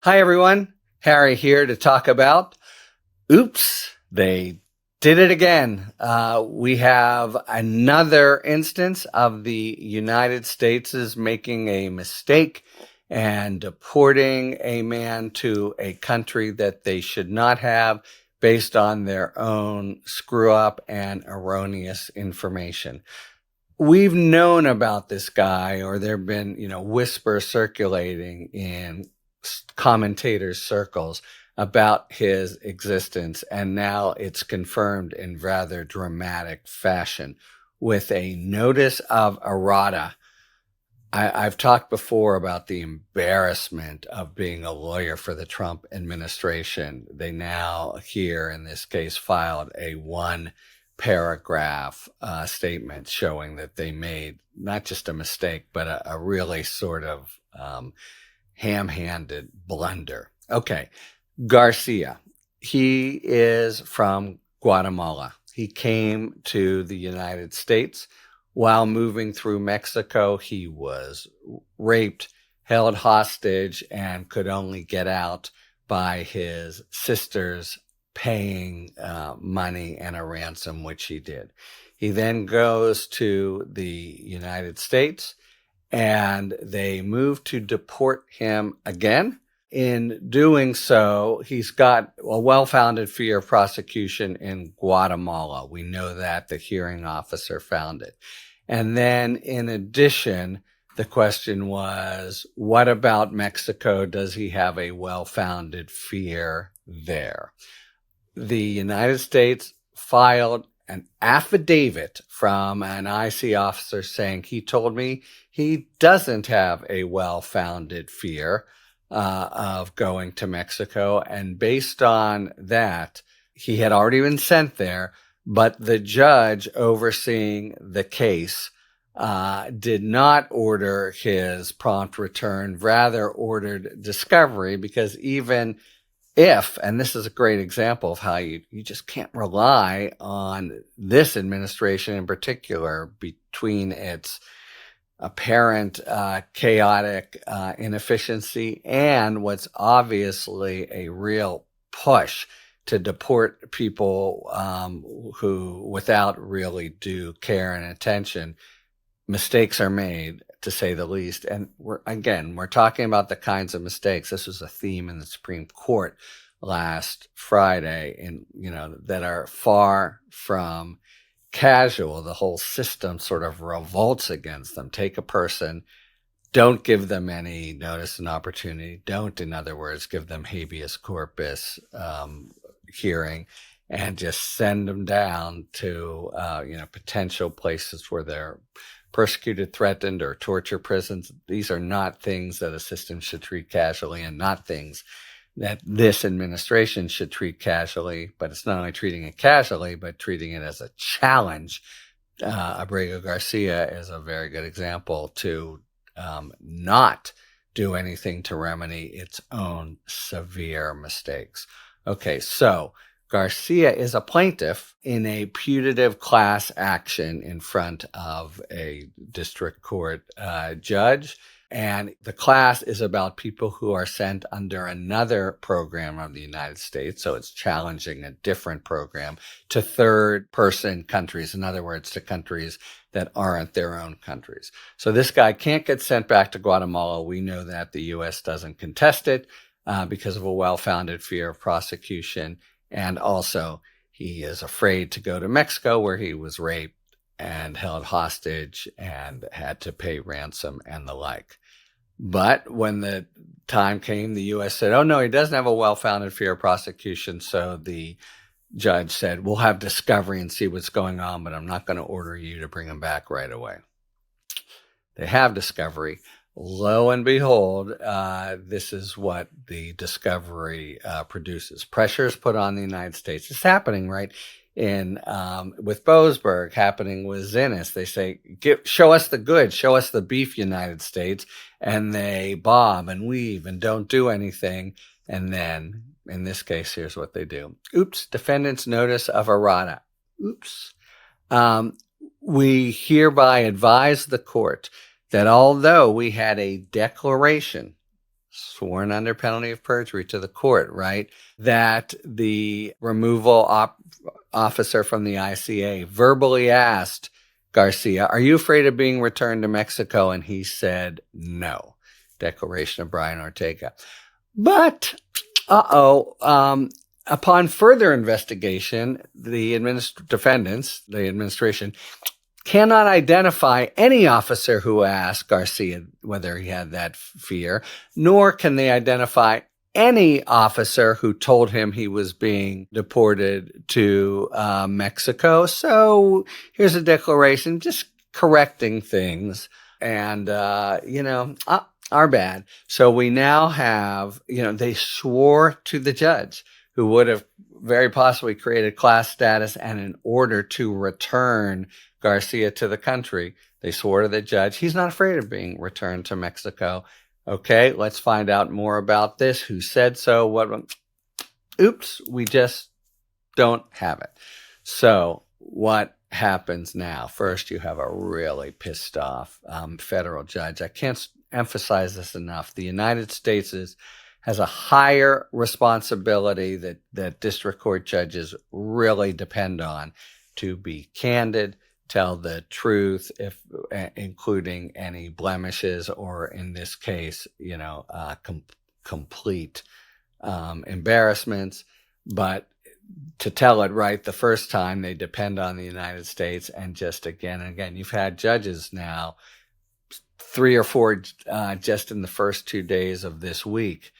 Hi, everyone. Harry here to talk about Oops, They Did It Again. We have another instance of the United States making a mistake and deporting a man to a country that they should not have based on their own screw up and erroneous information. We've known about this guy, or there have been, whispers circulating in commentators' circles about his existence, and now it's confirmed in rather dramatic fashion with a notice of errata. I've talked before about the embarrassment of being a lawyer for the Trump administration. They now, here in this case, filed a one-paragraph statement showing that they made not just a mistake, but a really sort of ham-handed blunder. Okay, Garcia. He is from Guatemala. He came to the United States. While moving through Mexico, he was raped, held hostage, and could only get out by his sisters paying money and a ransom, which he did. He then goes to the United States, and they move to deport him again. In doing so, he's got a well-founded fear of prosecution in Guatemala. We know that the hearing officer found it. And then in addition, the question was, what about Mexico? Does he have a well-founded fear there? The United States filed an affidavit from an IC officer saying he told me he doesn't have a well-founded fear of going to Mexico. And based on that, he had already been sent there, but the judge overseeing the case did not order his prompt return, rather ordered discovery, because even if, and this is a great example of how you just can't rely on this administration in particular, between its apparent chaotic inefficiency and what's obviously a real push to deport people who, without really due care and attention, mistakes are made, to say the least. And we're talking about the kinds of mistakes. This was a theme in the Supreme Court last Friday, that are far from casual. The whole system sort of revolts against them. Take a person, don't give them any notice and opportunity. Don't, in other words, give them habeas corpus hearing, and just send them down to potential places where they're persecuted, threatened, or torture prisons. These are not things that a system should treat casually, and not things that this administration should treat casually. But it's not only treating it casually, but treating it as a challenge. Abrego Garcia is a very good example to not do anything to remedy its own severe mistakes. Okay, so Garcia is a plaintiff in a putative class action in front of a district court judge. And the class is about people who are sent under another program of the United States. So it's challenging a different program to third-person countries. In other words, to countries that aren't their own countries. So this guy can't get sent back to Guatemala. We know that the U.S. doesn't contest it because of a well-founded fear of prosecution. And also, he is afraid to go to Mexico, where he was raped and held hostage and had to pay ransom and the like. But when the time came, the U.S. said, oh, no, he doesn't have a well-founded fear of prosecution. So the judge said, we'll have discovery and see what's going on, but I'm not going to order you to bring him back right away. They have discovery. Lo and behold, this is what the discovery produces. Pressure is put on the United States. It's happening, right? With Boasberg, happening with Zinnis. They say, show us the goods, show us the beef, United States. And they bob and weave and don't do anything. And then, in this case, here's what they do. Oops, defendant's notice of errata. Oops. We hereby advise the court that although we had a declaration sworn under penalty of perjury to the court, right, that the removal officer from the ICA verbally asked Garcia, "Are you afraid of being returned to Mexico?" And he said, "No." Declaration of Brian Ortega. But, upon further investigation, the defendants, the administration, cannot identify any officer who asked Garcia whether he had that fear, nor can they identify any officer who told him he was being deported to Mexico. So here's a declaration just correcting things. And, our bad. So we now have, they swore to the judge who would have very possibly created class status and an order to return Garcia to the country. They swore to the judge. He's not afraid of being returned to Mexico. Okay, let's find out more about this. Who said so? What? Oops, we just don't have it. So what happens now? First, you have a really pissed off federal judge. I can't emphasize this enough. The United States has a higher responsibility that district court judges really depend on to be candid, tell the truth, including any blemishes or, in this case, complete embarrassments. But to tell it right the first time, they depend on the United States. And just again and again, you've had judges now, 3 or 4 just in the first 2 days of this week,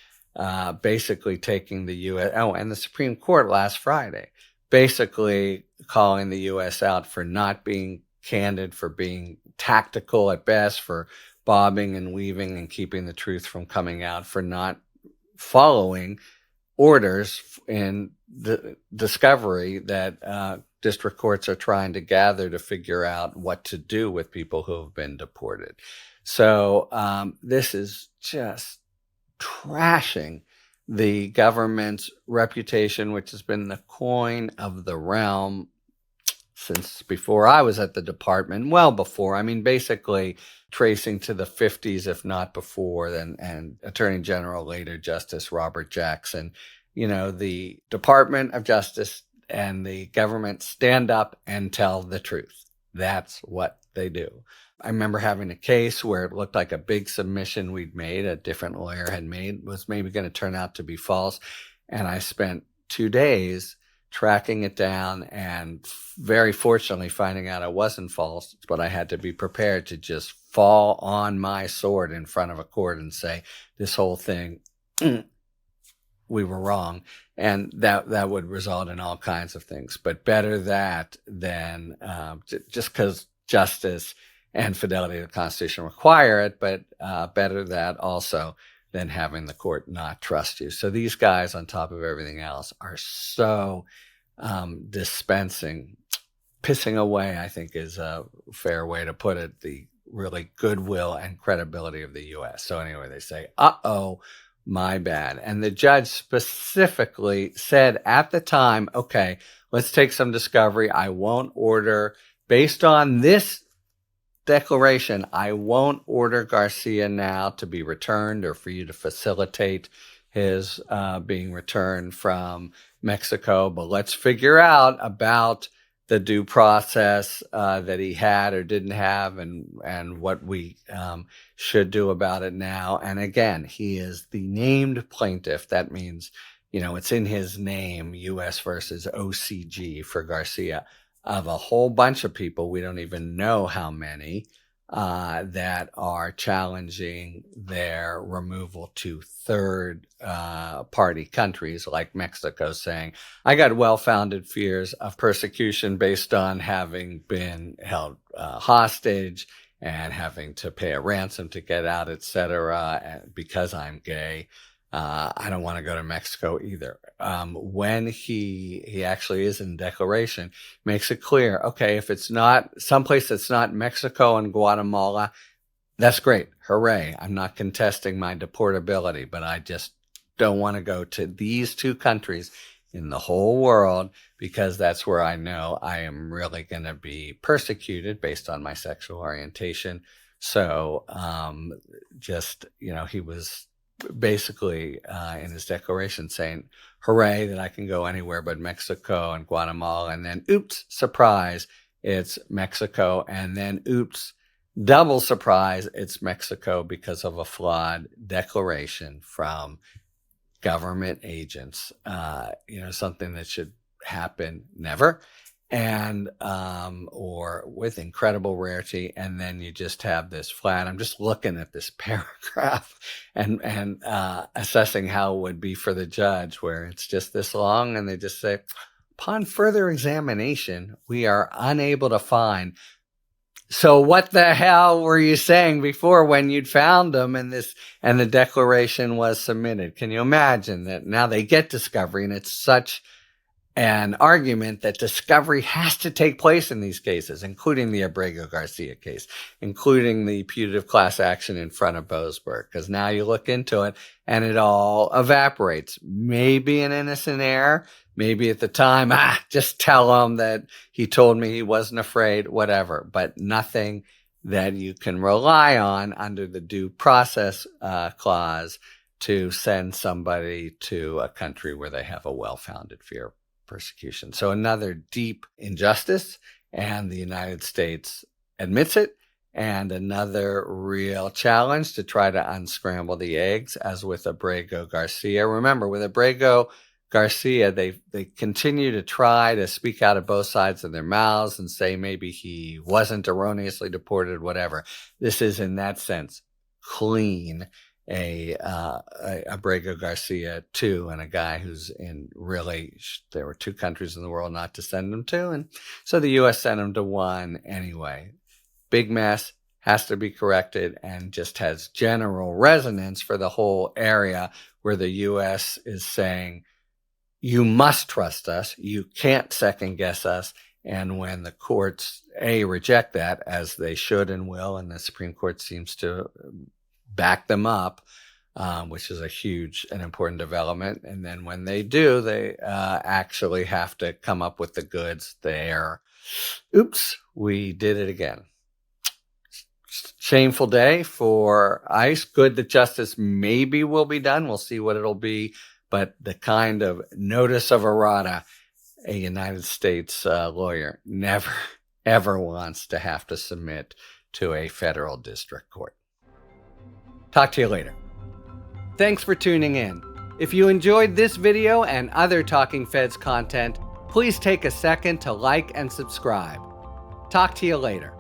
basically taking the U.S. And the Supreme Court last Friday, basically calling the U.S. out for not being candid, for being tactical at best, for bobbing and weaving and keeping the truth from coming out, for not following orders in the discovery that district courts are trying to gather to figure out what to do with people who have been deported. So this is just trashing the government's reputation, which has been the coin of the realm since before I was at the department, well before. I mean, basically tracing to the 50s, if not before, and Attorney General, later Justice Robert Jackson. The Department of Justice and the government stand up and tell the truth. That's what they do. I remember having a case where it looked like a big submission we'd made, a different lawyer had made, was maybe going to turn out to be false. And I spent 2 days tracking it down and very fortunately finding out it wasn't false, but I had to be prepared to just fall on my sword in front of a court and say, this whole thing, we were wrong. And that would result in all kinds of things. But better that than just because justice and fidelity to the Constitution require it, but better that also than having the court not trust you. So these guys, on top of everything else, are so dispensing, pissing away, I think is a fair way to put it, the really goodwill and credibility of the U.S. So anyway, they say, my bad. And the judge specifically said at the time, okay, let's take some discovery. I won't order, based on this declaration, I won't order Garcia now to be returned or for you to facilitate his being returned from Mexico. But let's figure out about the due process that he had or didn't have, and what we should do about it now. And again, he is the named plaintiff. That means, it's in his name, U.S. versus OCG for Garcia, of a whole bunch of people. We don't even know how many that are challenging their removal to third party countries like Mexico, saying, I got well-founded fears of persecution based on having been held hostage and having to pay a ransom to get out, etc., because I'm gay. I don't want to go to Mexico either. When he actually is in declaration, makes it clear, okay, if it's not someplace that's not Mexico and Guatemala, that's great. Hooray. I'm not contesting my deportability, but I just don't want to go to these 2 countries in the whole world because that's where I know I am really going to be persecuted based on my sexual orientation. So, he was basically in his declaration saying, hooray that I can go anywhere but Mexico and Guatemala. And then, oops, surprise, it's Mexico. And then, oops, double surprise, it's Mexico because of a flawed declaration from government agents. Something that should happen never, and or with incredible rarity. And then you just have this flat. I'm just looking at this paragraph and assessing how it would be for the judge, where it's just this long, and they just say, upon further examination, we are unable to find. So what the hell were you saying before when you'd found them and the declaration was submitted? Can you imagine that now they get discovery, and it's such an argument that discovery has to take place in these cases, including the Abrego Garcia case, including the putative class action in front of Boasberg, because now you look into it and it all evaporates. Maybe an innocent error, maybe at the time, just tell him that he told me he wasn't afraid, whatever, but nothing that you can rely on under the due process clause to send somebody to a country where they have a well-founded fear of persecution. So another deep injustice, and the United States admits it, and another real challenge to try to unscramble the eggs, as with Abrego Garcia. Remember, with Abrego Garcia, they continue to try to speak out of both sides of their mouths and say maybe he wasn't erroneously deported, whatever. This is, in that sense, clean. Abrego Garcia 2, and a guy who's in really, there were 2 countries in the world not to send him to, and so the U.S. sent him to one anyway. Big mess, has to be corrected, and just has general resonance for the whole area, where the U.S. is saying, you must trust us, you can't second guess us. And when the courts reject that, as they should and will, and the Supreme Court seems to back them up, which is a huge and important development. And then when they do, they actually have to come up with the goods there. Oops, we did it again. Shameful day for ICE. Good that justice maybe will be done. We'll see what it'll be. But the kind of notice of errata a United States lawyer never, ever wants to have to submit to a federal district court. Talk to you later. Thanks for tuning in. If you enjoyed this video and other Talking Feds content, please take a second to like and subscribe. Talk to you later.